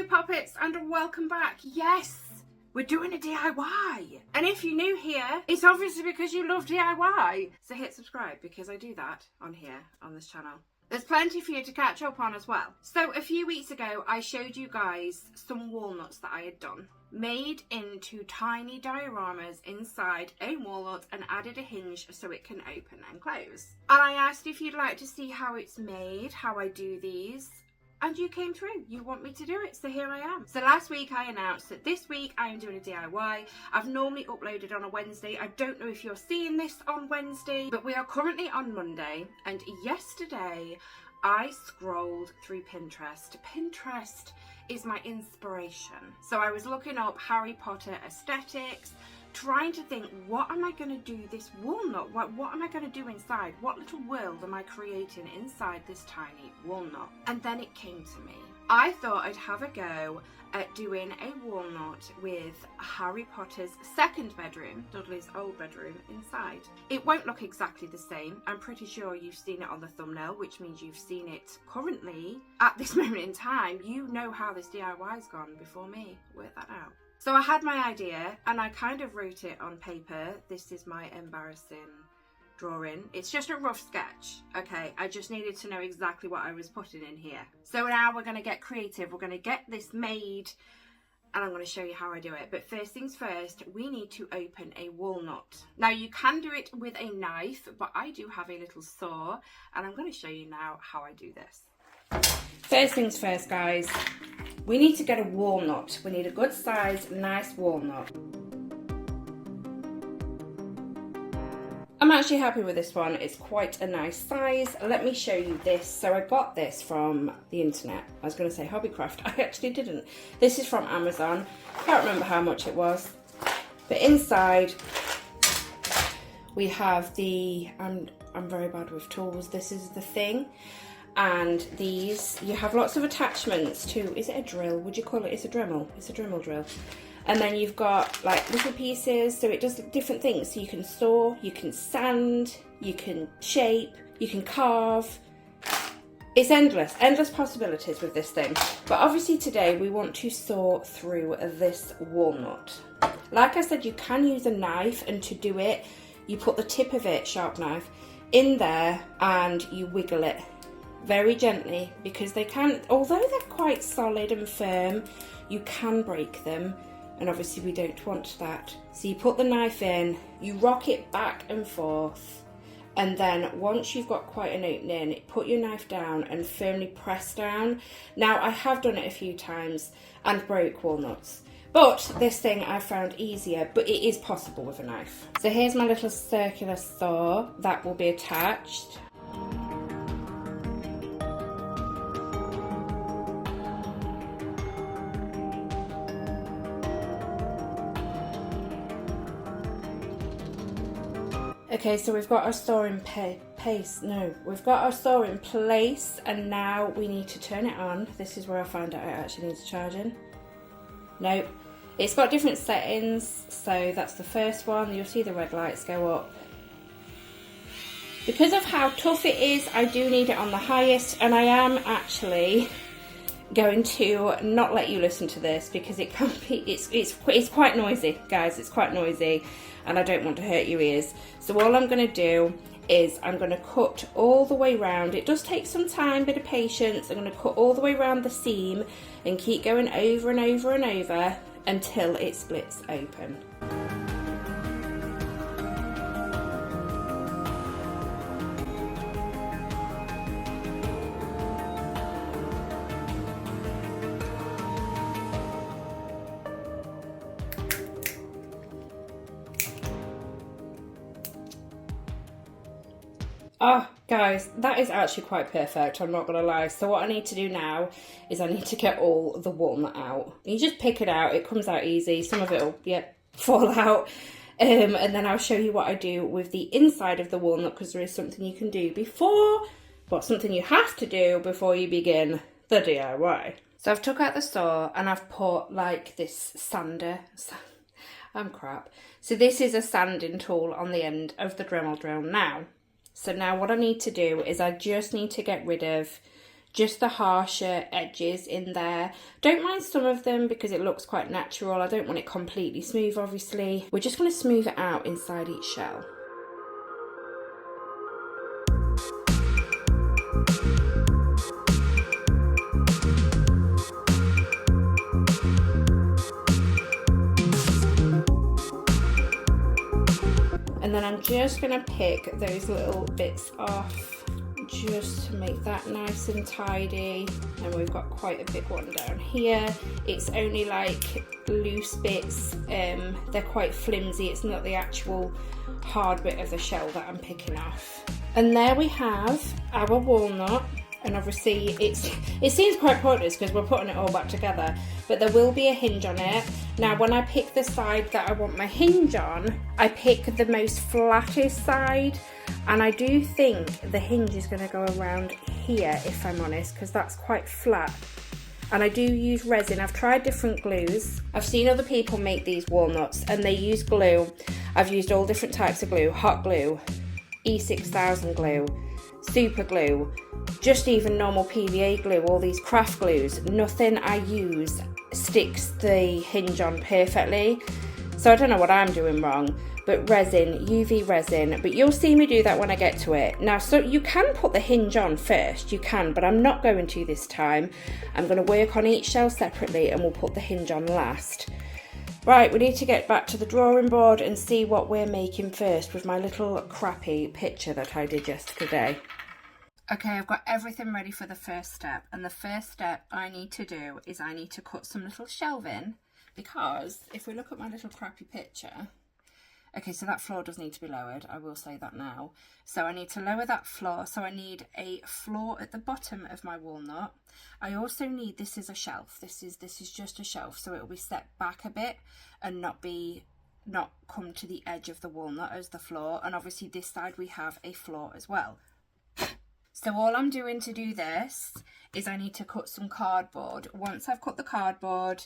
Hello Poppets and welcome back. Yes, we're doing a DIY. And if you're new here, it's obviously because you love DIY. So hit subscribe because I do that on here, on this channel. There's plenty for you to catch up on as well. So a few weeks ago, I showed you guys some walnuts that I had done, made into tiny dioramas inside a walnut and added a hinge so it can open and close. And I asked if you'd like to see how it's made, how I do these. And you came through. You want me to do it, so here I am. So last week I announced that this week I am doing a DIY. I've normally uploaded on a Wednesday. I don't know if you're seeing this on Wednesday, but we are currently on Monday. And yesterday I scrolled through Pinterest. Pinterest is my inspiration. So I was looking up Harry Potter aesthetics, trying to think, what am I going to do this walnut? What am I going to do inside? What little world am I creating inside this tiny walnut? And then it came to me. I thought I'd have a go at doing a walnut with Harry Potter's second bedroom, Dudley's old bedroom, inside. It won't look exactly the same. I'm pretty sure you've seen it on the thumbnail, which means you've seen it currently. At this moment in time, you know how this DIY's gone before me. Work that out. So I had my idea and I kind of wrote it on paper. This is my embarrassing drawing. It's just a rough sketch, okay? I just needed to know exactly what I was putting in here. So now we're gonna get creative. We're gonna get this made and I'm gonna show you how I do it. But first things first, we need to open a walnut. Now you can do it with a knife, but I do have a little saw and I'm gonna show you now how I do this. First things first, guys. We need to get a walnut. We need a good size, nice walnut. I'm actually happy with this one. It's quite a nice size. Let me show you this. So I got this from the internet. I was going to say Hobbycraft. I actually didn't. This is from Amazon. Can't remember how much it was. But inside we have the, I'm very bad with tools. This is the thing. And these, you have lots of attachments to, is it a drill? Would you call it? It's a Dremel. It's a Dremel drill. And then you've got like little pieces, so it does different things. So you can saw, you can sand, you can shape, you can carve. It's endless possibilities with this thing. But obviously today we want to saw through this walnut. Like I said, you can use a knife, and to do it, you put the tip of it, sharp knife, in there and you wiggle it very gently, because they can, although they're quite solid and firm, you can break them, and obviously we don't want that. So you put the knife in, you rock it back and forth, and then once you've got quite an opening, put your knife down and firmly press down. Now I have done it a few times and broke walnuts, but this thing I found easier, but it is possible with a knife. So here's my little circular saw that will be attached. Okay, so we've got our saw in we've got our saw in place, and now we need to turn it on. This is where I found out it actually needs charging. Nope. It's got different settings, so that's the first one. You'll see the red lights go up. Because of how tough it is, I do need it on the highest, and I am actually going to not let you listen to this because it can be, it's quite noisy, guys. It's quite noisy and I don't want to hurt your ears. So all I'm going to do is I'm going to cut all the way round. It does take some time, bit of patience. I'm going to cut all the way around the seam and keep going over and over and over until it splits open. Oh, guys, that is actually quite perfect, I'm not going to lie. So what I need to do now is I need to get all the walnut out. You just pick it out, it comes out easy. Some of it will, fall out. And then I'll show you what I do with the inside of the walnut, because there is something you can do before, but something you have to do before you begin the DIY. So I've took out the saw and I've put like this sander. I'm crap. So this is a sanding tool on the end of the Dremel drill now. So now what I need to do is I just need to get rid of just the harsher edges in there. Don't mind some of them because it looks quite natural. I don't want it completely smooth, obviously. We're just going to smooth it out inside each shell. And then I'm just going to pick those little bits off just to make that nice and tidy. And we've got quite a big one down here. It's only like loose bits, they're quite flimsy. It's not the actual hard bit of the shell that I'm picking off. And there we have our walnut. And obviously it seems quite pointless because we're putting it all back together, but there will be a hinge on it. Now when I pick the side that I want my hinge on, I pick the most flattest side, and I do think the hinge is going to go around here, if I'm honest, because that's quite flat. And I do use resin. I've tried different glues. I've seen other people make these walnuts and they use glue. I've used all different types of glue: hot glue, E6000 glue, super glue, just even normal PVA glue, all these craft glues. Nothing I use sticks the hinge on perfectly. So I don't know what I'm doing wrong, but resin, UV resin, but you'll see me do that when I get to it. Now, so you can put the hinge on first, you can, but I'm not going to this time. I'm going to work on each shell separately and we'll put the hinge on last. Right, we need to get back to the drawing board and see what we're making first with my little crappy picture that I did yesterday. Okay, I've got everything ready for the first step, and the first step I need to do is I need to cut some little shelving, because if we look at my little crappy picture, okay, so that floor does need to be lowered, I will say that now. So I need to lower that floor, so I need a floor at the bottom of my walnut. I also need, this is a shelf, this is just a shelf, so it will be set back a bit and not come to the edge of the walnut as the floor, and obviously this side we have a floor as well. So all I'm doing to do this is I need to cut some cardboard. Once I've cut the cardboard,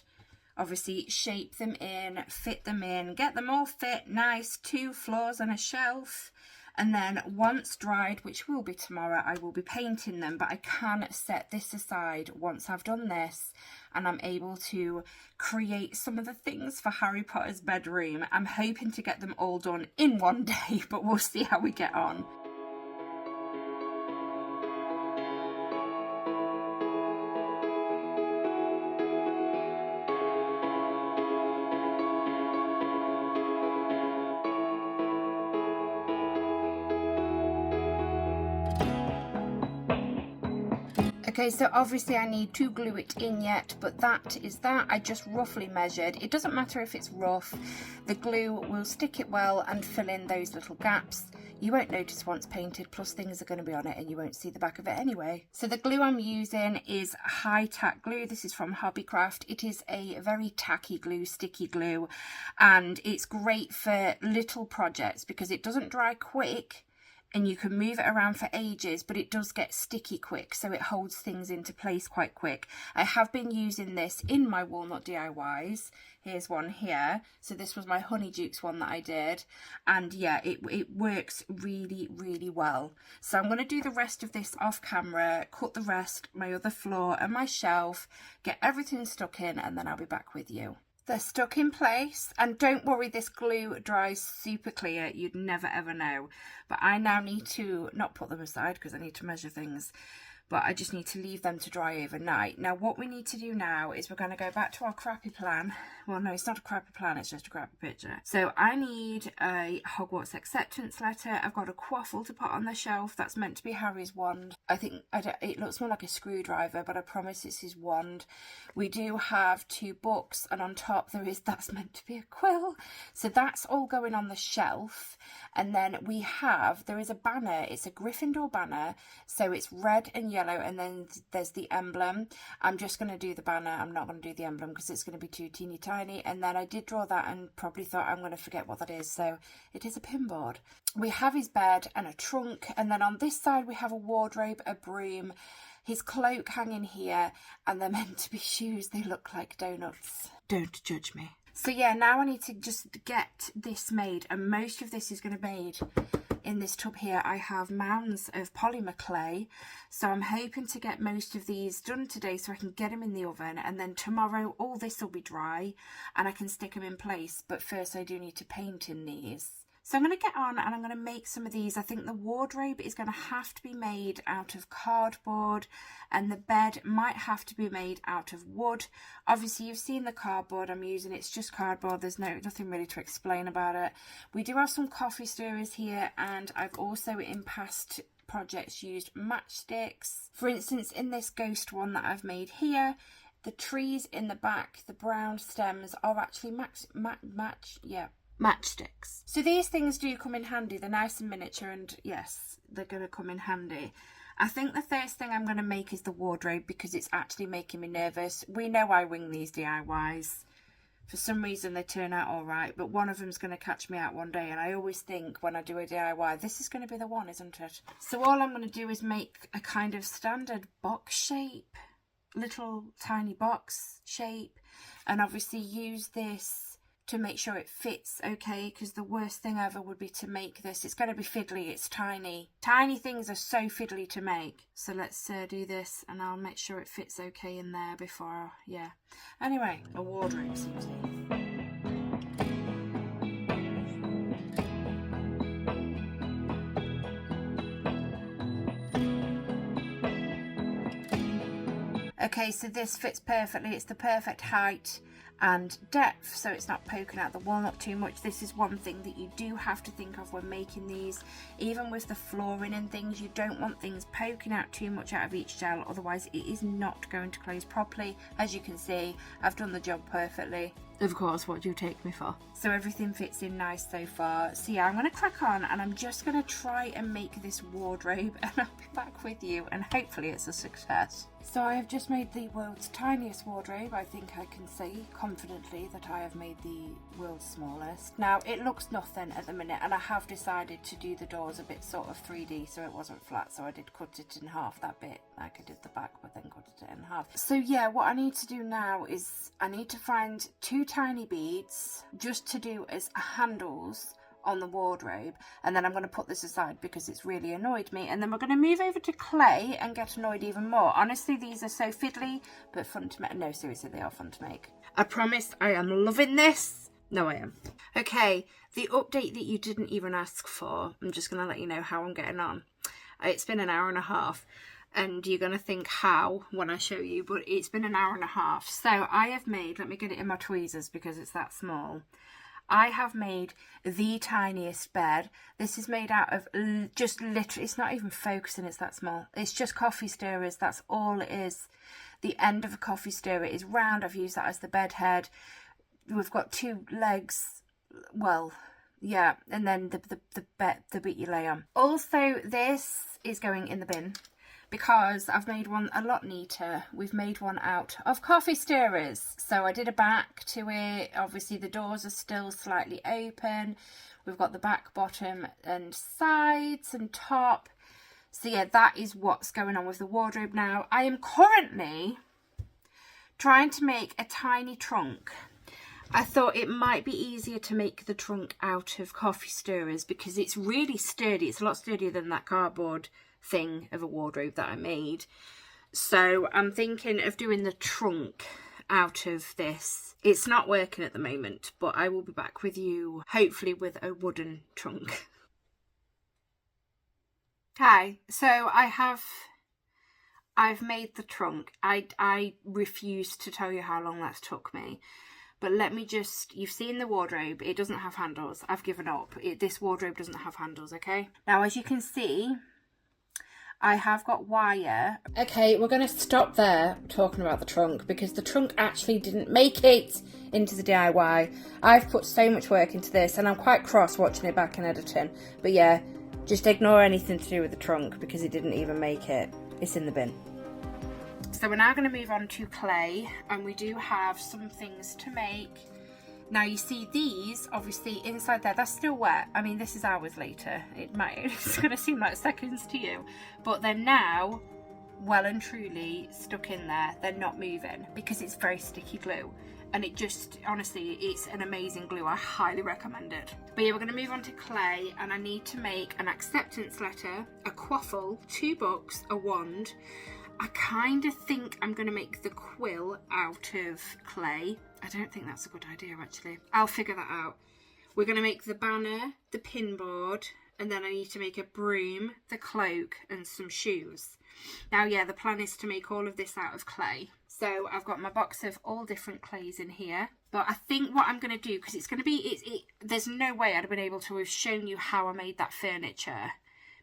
obviously shape them in, fit them in, get them all fit nice, 2 floors and a shelf. And then once dried, which will be tomorrow, I will be painting them, but I can set this aside once I've done this and I'm able to create some of the things for Harry Potter's bedroom. I'm hoping to get them all done in one day, but we'll see how we get on. Okay, so obviously I need to glue it in yet, but that is that. I just roughly measured. It doesn't matter if it's rough, the glue will stick it well and fill in those little gaps. You won't notice once painted, plus things are going to be on it and you won't see the back of it anyway. So the glue I'm using is high tack glue. This is from Hobbycraft. It is a very tacky glue, sticky glue, and it's great for little projects because it doesn't dry quick and you can move it around for ages, but it does get sticky quick, so it holds things into place quite quick. I have been using this in my walnut DIYs. Here's one here. So this was my Honeydukes one that I did, and yeah, it works really, really well. So I'm going to do the rest of this off camera, cut the rest, my other floor and my shelf, get everything stuck in, and then I'll be back with you. They're stuck in place, and don't worry, this glue dries super clear. You'd never ever know. But I now need to not put them aside because I need to measure things, but I just need to leave them to dry overnight. Now what we need to do now is we're going to go back to our crappy plan. Well, no, it's not a crappy plan, it's just a crappy picture. So I need a Hogwarts acceptance letter. I've got a quaffle to put on the shelf. That's meant to be Harry's wand. I think it looks more like a screwdriver, but I promise it's his wand. We do have 2 books, and on top that's meant to be a quill. So that's all going on the shelf. And then there is a banner. It's a Gryffindor banner, so it's red and yellow, and then there's the emblem. I'm just going to do the banner. I'm not going to do the emblem because it's going to be too teeny tiny. And then I did draw that and probably thought I'm going to forget what that is, so it is a pin board. We have his bed and a trunk, and then on this side we have a wardrobe, a broom, his cloak hanging here, and they're meant to be shoes. They look like donuts. Don't judge me. So yeah, now I need to just get this made, and most of this is going to be made in this tub here. I have mounds of polymer clay, so I'm hoping to get most of these done today so I can get them in the oven, and then tomorrow all this will be dry and I can stick them in place. But first I do need to paint in these. So I'm going to get on and I'm going to make some of these. I think the wardrobe is going to have to be made out of cardboard, and the bed might have to be made out of wood. Obviously you've seen the cardboard I'm using, it's just cardboard, there's nothing really to explain about it. We do have some coffee stirrers here, and I've also in past projects used matchsticks. For instance, in this ghost one that I've made here, the trees in the back, the brown stems, are actually matchsticks. So these things do come in handy. They're nice and miniature, and yes, they're going to come in handy. I think the first thing I'm going to make is the wardrobe, because it's actually making me nervous. We know I wing these DIYs. For some reason they turn out all right, but one of them's going to catch me out one day, and I always think when I do a DIY, this is going to be the one, isn't it? So all I'm going to do is make a kind of standard box shape, little tiny box shape, and obviously use this to make sure it fits okay, because the worst thing ever would be to make this. It's going to be fiddly, it's tiny. Tiny things are so fiddly to make. So let's do this, and I'll make sure it fits okay in there before, yeah. Anyway, a wardrobe seems to. Okay, so this fits perfectly. It's the perfect height and depth, so it's not poking out the walnut too much. This is one thing that you do have to think of when making these. Even with the flooring and things, you don't want things poking out too much out of each gel, otherwise it is not going to close properly. As you can see, I've done the job perfectly. Of course, what do you take me for? So everything fits in nice so far. So yeah, I'm going to crack on, and I'm just going to try and make this wardrobe, and I'll be back with you, and hopefully it's a success. So I have just made the world's tiniest wardrobe. I think I can say confidently that I have made the world's smallest. Now it looks nothing at the minute, and I have decided to do the doors a bit sort of 3D so it wasn't flat, so I did cut it in half, that bit, like I did the back, but then cut it in half. So yeah, what I need to do now is I need to find 2 tiny beads just to do as handles on the wardrobe, and then I'm going to put this aside because it's really annoyed me, and then we're going to move over to clay and get annoyed even more. Honestly, these are so fiddly but fun to make. No, seriously, they are fun to make. I promise I am loving this. No, I am. Okay, the update that you didn't even ask for, I'm just going to let you know how I'm getting on. It's been an hour and a half, and you're going to think how when I show you, but it's been an hour and a half. So I have made, let me get it in my tweezers because it's that small. I have made the tiniest bed. This is made out of just literally, it's not even focusing, it's that small. It's just coffee stirrers, that's all it is. The end of a coffee stirrer is round. I've used that as the bed head. We've got 2 legs, well, yeah, and then the bit you lay on. Also, this is going in the bin, because I've made one a lot neater. We've made one out of coffee stirrers. So I did a back to it. Obviously the doors are still slightly open. We've got the back, bottom and sides and top. So yeah, that is what's going on with the wardrobe now. I am currently trying to make a tiny trunk. I thought it might be easier to make the trunk out of coffee stirrers because it's really sturdy. It's a lot sturdier than that cardboard thing of a wardrobe that I made. So I'm thinking of doing the trunk out of this. It's not working at the moment, but I will be back with you hopefully with a wooden trunk. Hi, so I've made the trunk. I refuse to tell you how long that's took me. But let me just, you've seen the wardrobe, it doesn't have handles. I've given up. This wardrobe doesn't have handles, okay? Now, as you can see, I have got wire. Okay, we're going to stop there talking about the trunk because the trunk actually didn't make it into the DIY. I've put so much work into this and I'm quite cross watching it back in editing. But yeah, just ignore anything to do with the trunk because it didn't even make it. It's in the bin. So we're now going to move on to clay, and we do have some things to make. Now you see these, obviously inside there, that's still wet. I mean, this is hours later. It's going to seem like seconds to you. But they're now well and truly stuck in there. They're not moving because it's very sticky glue. And it just, honestly, it's an amazing glue. I highly recommend it. But yeah, we're going to move on to clay, and I need to make an acceptance letter, a quaffle, 2 books, a wand. I kind of think I'm going to make the quill out of clay. I don't think that's a good idea, actually. I'll figure that out. We're going to make the banner, the pin board, and then I need to make a broom, the cloak, and some shoes. Now, yeah, the plan is to make all of this out of clay. So I've got my box of all different clays in here. But I think what I'm going to do, because it's going to be, there's no way I'd have been able to have shown you how I made that furniture,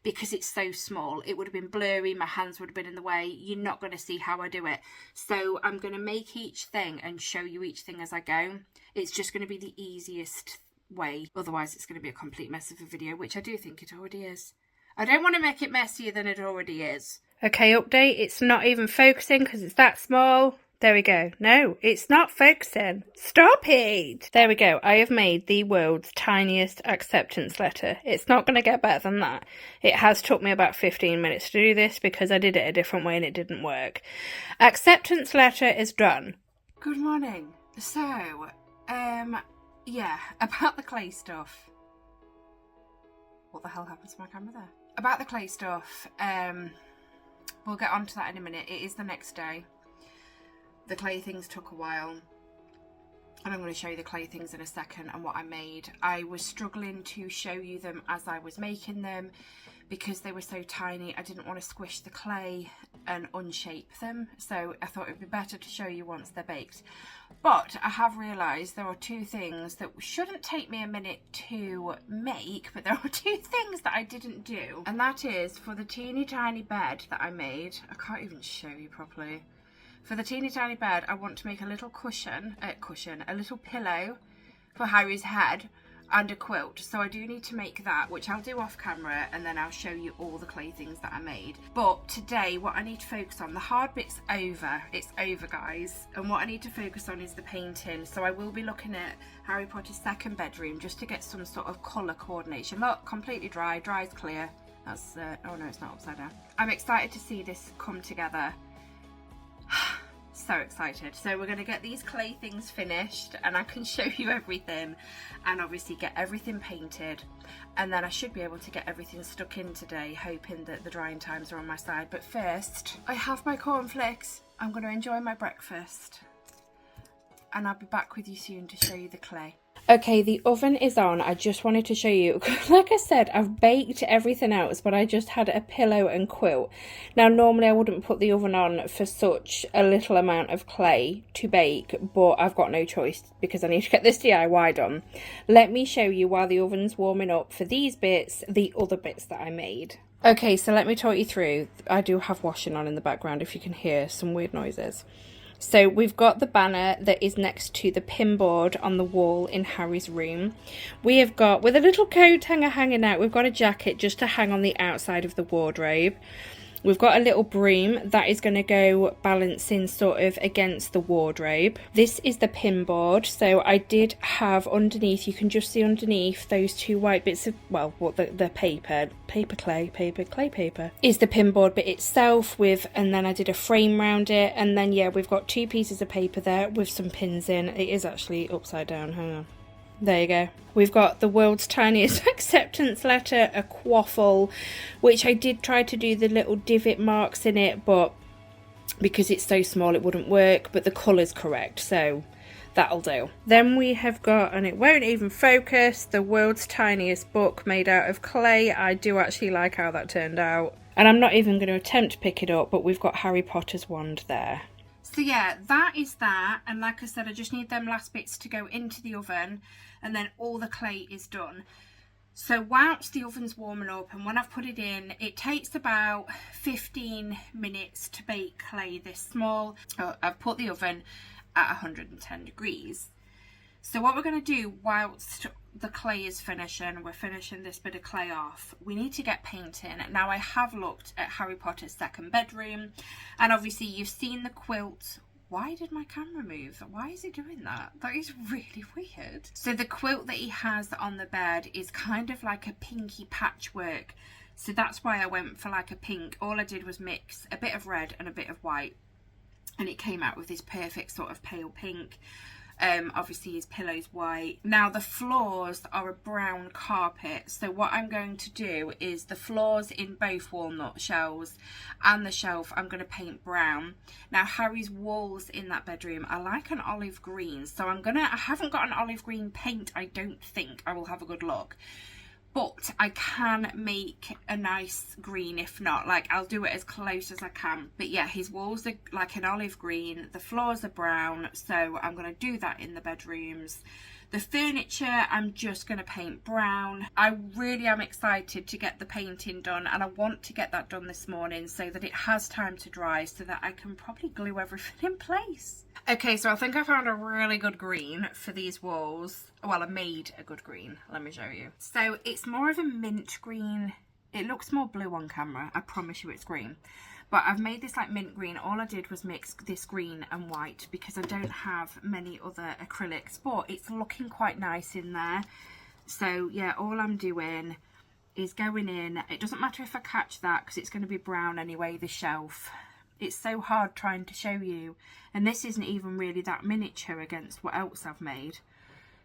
because it's so small. It would have been blurry, my hands would have been in the way. You're not going to see how I do it. So I'm going to make each thing and show you each thing as I go. It's just going to be the easiest way. Otherwise, it's going to be a complete mess of a video, which I do think it already is. I don't want to make it messier than it already is. Okay, update. It's not even focusing because it's that small. There we go. No, it's not focusing. Stop it. There we go. I have made the world's tiniest acceptance letter. It's not going to get better than that. It has took me about 15 minutes to do this because I did it a different way and it didn't work. Acceptance letter is done. Good morning. So, yeah, about the clay stuff. What the hell happened to my camera there? About the clay stuff, we'll get onto that in a minute. It is the next day. The clay things took a while, and I'm going to show you the clay things in a second and what I made. I was struggling to show you them as I was making them because they were so tiny. I didn't want to squish the clay and unshape them, so I thought it would be better to show you once they're baked. But I have realised there are 2 things that shouldn't take me a minute to make, but there are 2 things that I didn't do. And that is, for the teeny tiny bed that I made, I can't even show you properly. For the teeny tiny bed, I want to make a little a little pillow for Harry's head and a quilt. So I do need to make that, which I'll do off camera, and then I'll show you all the clay things that I made. But today, what I need to focus on, the hard bit's over. It's over, guys. And what I need to focus on is the painting. So I will be looking at Harry Potter's second bedroom just to get some sort of colour coordination. Look, completely dry. Dry's clear. That's, oh no, it's not upside down. I'm excited to see this come together. So excited. So we're going to get these clay things finished and I can show you everything and obviously get everything painted, and then I should be able to get everything stuck in today, hoping that the drying times are on my side. But first, I have my cornflakes. I'm going to enjoy my breakfast and I'll be back with you soon to show you the clay. Okay, the oven is on. I just wanted to show you, like I said, I've baked everything else, but I just had a pillow and quilt. Now, normally I wouldn't put the oven on for such a little amount of clay to bake, but I've got no choice because I need to get this DIY done. Let me show you, while the oven's warming up for these bits, the other bits that I made. Okay, so let me talk you through. I do have washing on in the background if you can hear some weird noises. So we've got the banner that is next to the pin board on the wall in Harry's room. We have got, with a little coat hanger hanging out, we've got a jacket just to hang on the outside of the wardrobe. We've got a little broom that is going to go balancing sort of against the wardrobe. This is the pin board. So I did have underneath, you can just see underneath those 2 white bits of, well, what the clay paper is the pin board bit itself with, and then I did a frame around it. And then, yeah, we've got 2 pieces of paper there with some pins in. It is actually upside down. Hang on. There you go. We've got the world's tiniest acceptance letter, a quaffle, which I did try to do the little divot marks in it, but because it's so small it wouldn't work, but the colour's correct, so that'll do. Then we have got, and it won't even focus, the world's tiniest book made out of clay. I do actually like how that turned out. And I'm not even going to attempt to pick it up, but we've got Harry Potter's wand there. So yeah, that is that, and like I said, I just need them last bits to go into the oven, and then all the clay is done. So whilst the oven's warming up, and when I've put it in, it takes about 15 minutes to bake clay this small. I've put the oven at 110 degrees. So what we're going to do whilst the clay is finishing, we're finishing this bit of clay off, we need to get painting. Now, I have looked at Harry Potter's second bedroom, and obviously you've seen the quilt. Why did my camera move? Why is it doing that? That is really weird. So the quilt that he has on the bed is kind of like a pinky patchwork So that's why I went for like a pink. All I did was mix a bit of red and a bit of white, and it came out with this perfect sort of pale pink. Obviously his pillow's white. Now the floors are a brown carpet, so what I'm going to do is the floors in both walnut shelves and the shelf I'm going to paint brown. Now Harry's walls in that bedroom are like an olive green, so I haven't got an olive green paint. I don't think. I will have a good look, but I can make a nice green. If not, like, I'll do it as close as I can. But yeah, his walls are like an olive green, the floors are brown, so I'm going to do that in the bedrooms. The furniture I'm just going to paint brown. I really am excited to get the painting done, and I want to get that done this morning so that it has time to dry, so that I can probably glue everything in place. Okay, so I think I found a really good green for these walls. Well, I made a good green. Let me show you. So it's more of a mint green. It looks more blue on camera. I promise you it's green. But I've made this like mint green. All I did was mix this green and white because I don't have many other acrylics, but it's looking quite nice in there. So yeah, all I'm doing is going in. It doesn't matter if I catch that because it's going to be brown anyway, the shelf. It's so hard trying to show you, and this isn't even really that miniature against what else I've made.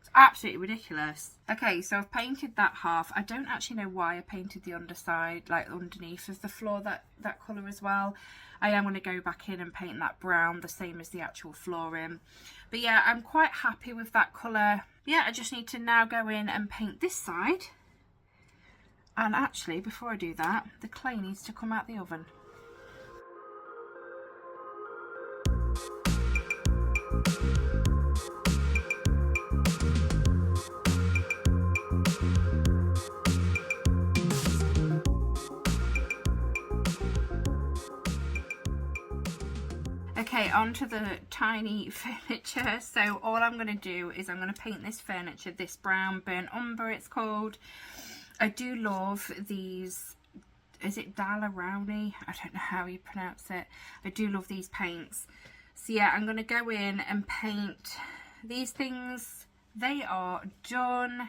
It's absolutely ridiculous. Okay, so I've painted that half. I don't actually know why I painted the underside, like underneath of the floor, that colour as well. I am going to go back in and paint that brown, the same as the actual flooring. But yeah, I'm quite happy with that colour. Yeah, I just need to now go in and paint this side. And actually, before I do that, the clay needs to come out the oven. Okay, onto the tiny furniture. So all I'm going to do is I'm going to paint this furniture, this brown burnt umber it's called. I do love these, is it Dalarowny? I don't know how you pronounce it. I do love these paints. So yeah, I'm going to go in and paint these things. They are done.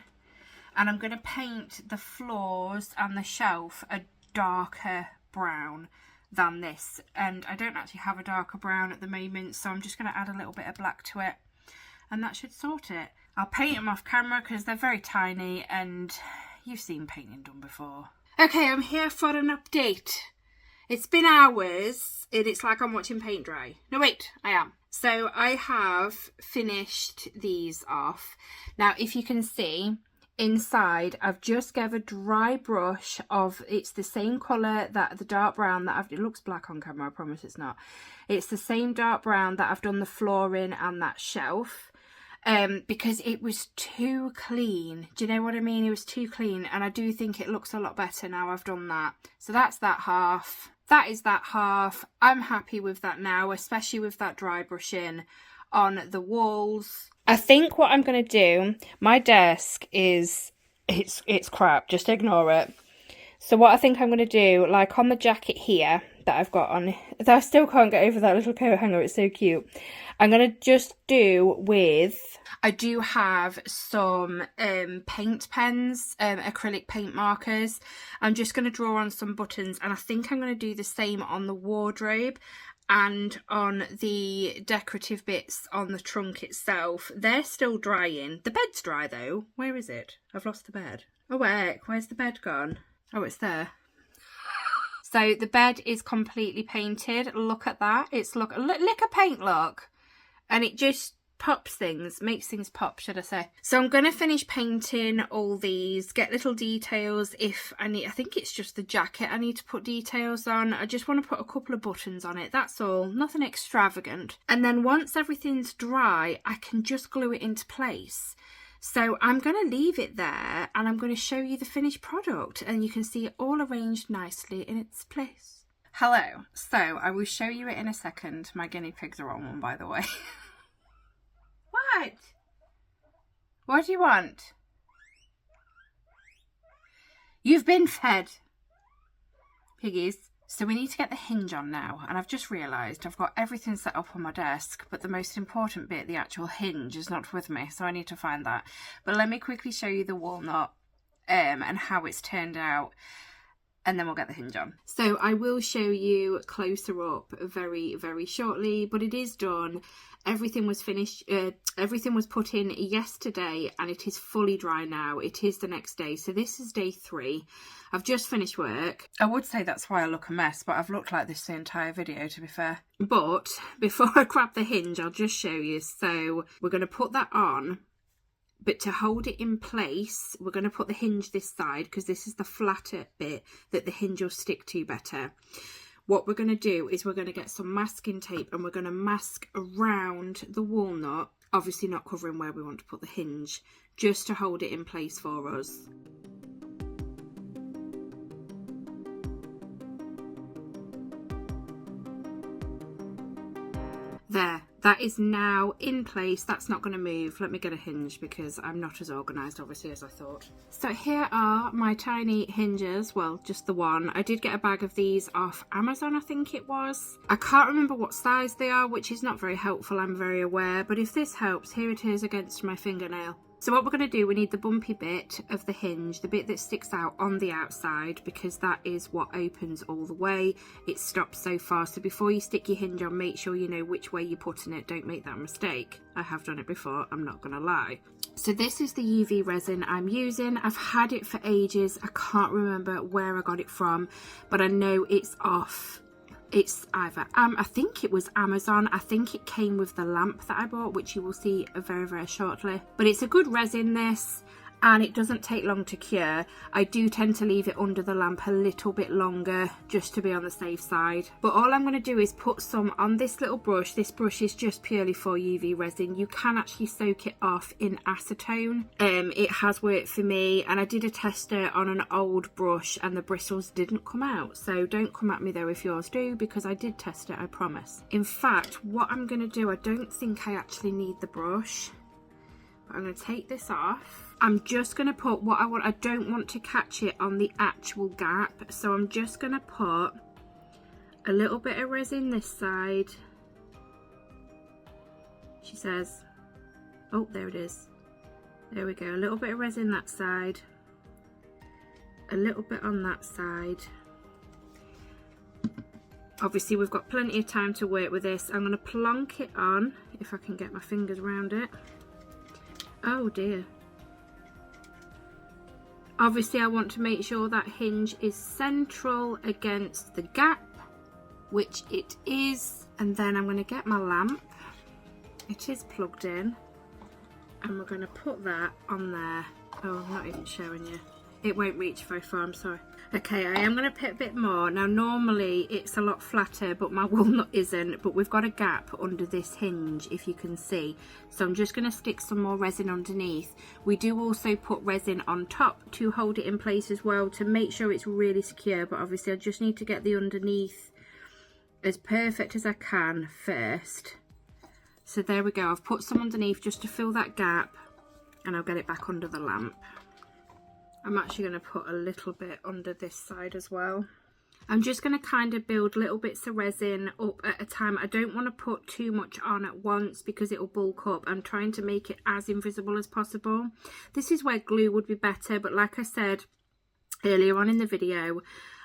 And I'm going to paint the floors and the shelf a darker brown than this, and I don't actually have a darker brown at the moment, so I'm just going to add a little bit of black to it, and that should sort it. I'll paint them off camera because they're very tiny and you've seen painting done before. Okay, I'm here for an update. It's been hours and it's like I'm watching paint dry. No wait, I am. So I have finished these off. Now if you can see, inside I've just gave a dry brush of, it's the same colour that the dark brown that it looks black on camera, I promise it's not. It's the same dark brown that I've done the flooring and that shelf, because it was too clean. Do you know what I mean? It was too clean, and I do think it looks a lot better now I've done that. So that's that half. That is that half. I'm happy with that now, especially with that dry brushing on the walls. I think what I'm going to do, my desk is, it's crap, just ignore it. So what I think I'm going to do, like on the jacket here that I've got on, that I still can't get over that little coat hanger, it's so cute. I'm going to just do with, I do have some paint pens, acrylic paint markers. I'm just going to draw on some buttons, and I think I'm going to do the same on the wardrobe and on the decorative bits on the trunk itself. They're still drying. The bed's dry though. Where is it? I've lost the bed. Oh wait, where's the bed gone? Oh, it's there. So the bed is completely painted. Look at that. It's lick a paint look. And it just pops things, makes things pop, should I say. So I'm going to finish painting all these, get little details if I need. I think it's just the jacket I need to put details on. I just want to put a couple of buttons on it, that's all, nothing extravagant. And then once everything's dry, I can just glue it into place. So I'm going to leave it there, and I'm going to show you the finished product, and you can see it all arranged nicely in its place. Hello, so I will show you it in a second. My guinea pigs are on one, by the way. What? What do you want? You've been fed, piggies. So we need to get the hinge on now, and I've just realised I've got everything set up on my desk, but the most important bit, the actual hinge, is not with me, so I need to find that. But let me quickly show you the walnut and how it's turned out. and then we'll get the hinge on. So I will show you closer up very, very shortly, but it is done. Everything was finished, everything was put in yesterday and it is fully dry now. It is the next day. So this is day 3. I've just finished work. I would say that's why I look a mess, but I've looked like this the entire video, to be fair. But before I grab the hinge, I'll just show you. So we're going to put that on. But to hold it in place, we're going to put the hinge this side because this is the flatter bit that the hinge will stick to better. What we're going to do is we're going to get some masking tape and we're going to mask around the walnut, obviously not covering where we want to put the hinge, just to hold it in place for us. There, that is now in place. That's not going to move. Let me get a hinge because I'm not as organised obviously as I thought. So here are my tiny hinges, well just the one. I did get a bag of these off Amazon, I think it was. I can't remember what size they are, which is not very helpful, I'm very aware, but if this helps, here it is against my fingernail. So what we're going to do, we need the bumpy bit of the hinge, the bit that sticks out on the outside, because that is what opens all the way. It stops so far. So before you stick your hinge on, make sure you know which way you're putting it. Don't make that mistake. I have done it before, I'm not going to lie. So this is the UV resin I'm using. I've had it for ages. I can't remember where I got it from, but I know it's off. It's either, I think it was Amazon. I think it came with the lamp that I bought, which you will see very, very shortly. But it's a good resin, this, and it doesn't take long to cure. I do tend to leave it under the lamp a little bit longer just to be on the safe side. But all I'm going to do is put some on this little brush. This brush is just purely for UV resin. You can actually soak it off in acetone. It has worked for me, and I did a tester on an old brush and the bristles didn't come out. So don't come at me though if yours do, because I did test it, I promise. In fact, what I'm going to do, I don't think I actually need the brush. But I'm going to take this off. I'm just going to put what I want. I don't want to catch it on the actual gap, so I'm just going to put a little bit of resin this side. She says, oh, there it is. There we go. A little bit of resin that side, a little bit on that side. Obviously we've got plenty of time to work with this. I'm going to plonk it on, if I can get my fingers around it. Oh dear. Obviously I want to make sure that hinge is central against the gap, which it is. And then I'm going to get my lamp. It is plugged in. And we're going to put that on there. Oh, I'm not even showing you. It won't reach very far, I'm sorry. Okay, I am going to put a bit more. Now normally it's a lot flatter, but my walnut isn't. But we've got a gap under this hinge, if you can see. So I'm just going to stick some more resin underneath. We do also put resin on top to hold it in place as well, to make sure it's really secure. But obviously I just need to get the underneath as perfect as I can first. So there we go. I've put some underneath just to fill that gap, and I'll get it back under the lamp. I'm actually going to put a little bit under this side as well. I'm just going to kind of build little bits of resin up at a time. I don't want to put too much on at once because it will bulk up. I'm trying to make it as invisible as possible. This is where glue would be better, but like I said earlier on in the video,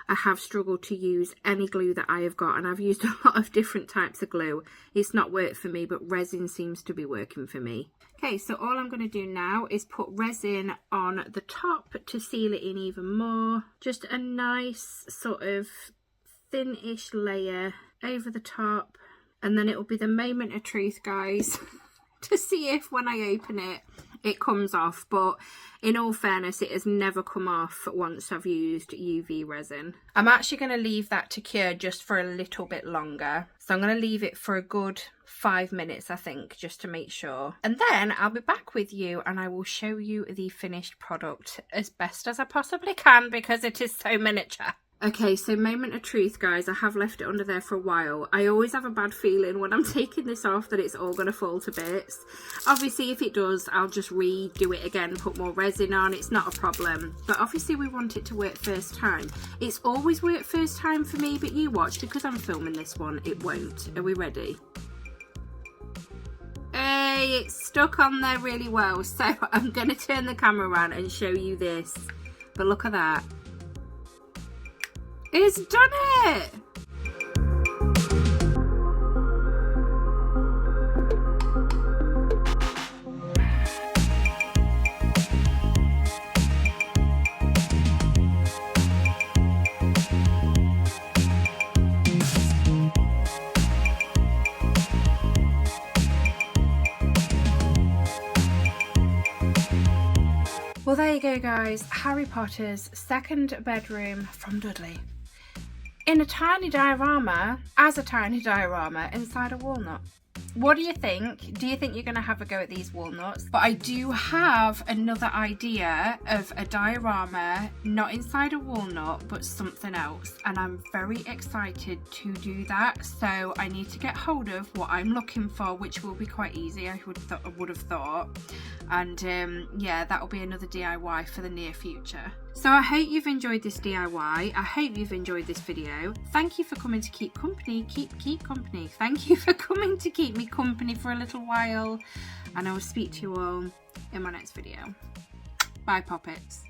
I have struggled to use any glue that I have got, and I've used a lot of different types of glue. It's not worked for me, but resin seems to be working for me. Okay, so all I'm going to do now is put resin on the top to seal it in even more. Just a nice sort of thin-ish layer over the top, and then it will be the moment of truth, guys, to see if when I open it, it comes off. But in all fairness, it has never come off once I've used UV resin. I'm actually going to leave that to cure just for a little bit longer. So I'm going to leave it for a good 5 minutes, I think, just to make sure. And then I'll be back with you and I will show you the finished product as best as I possibly can, because it is so miniature. Okay, so moment of truth, guys. I have left it under there for a while. I always have a bad feeling when I'm taking this off that it's all going to fall to bits. Obviously, if it does, I'll just redo it again, put more resin on. It's not a problem. But obviously, we want it to work first time. It's always worked first time for me, but you watch, because I'm filming this one, it won't. Are we ready? Hey, it's stuck on there really well. So I'm going to turn the camera around and show you this. But look at that. It's done it! Well, there you go, guys. Harry Potter's second bedroom from Dudley. In a tiny diorama, as a tiny diorama, inside a walnut. What do you think? Do you think you're going to have a go at these walnuts? But I do have another idea of a diorama, not inside a walnut, but something else. And I'm very excited to do that. So I need to get hold of what I'm looking for, which will be quite easy, I would have thought. And yeah, that'll be another DIY for the near future. So I hope you've enjoyed this DIY. I hope you've enjoyed this video. Thank you for coming to keep company. Keep company. Thank you for coming to keep me company for a little while. And I will speak to you all in my next video. Bye, Poppets.